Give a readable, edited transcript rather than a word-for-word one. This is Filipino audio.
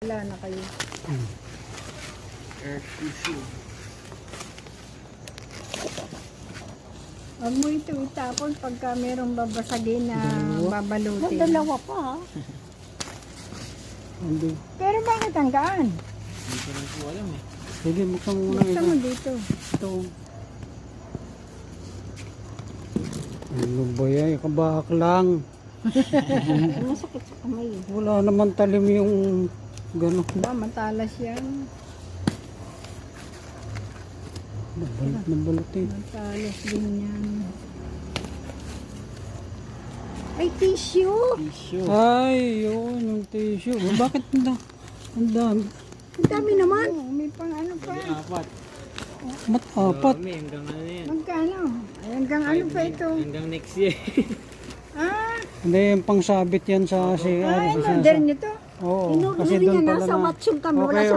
Wala na kayo. Air tissue. Huwag mo ito itapon pagka merong babasagin na babalutin. Dalawa pa ha. Hindi. Pero bakit hanggaan? Hindi ko rin po alam eh. Sige, buksan mo muna Buksan ito. mo dito. Ito. Ano ba yan? Kabak lang. Masakit sa kamay. Wala naman talim yung gano'n. Ba, matalas yan. Nabalot na balot eh. Matalas din yan. Ay, tissue! Tissue. Ay, yun, yung tissue. Bakit ang dami? Ang dami naman. May pang ano pa. May apat. Apat. Dami, hanggang ano yan. Magkano? Ay, hanggang ano pa ito? Hanggang next year. Ah, Hindi, yung pangsabit yan sa CR. ay, order nyo to. Oo, Inurder kasi niya doon na pala sa na. matching kami. Wala Okay, sa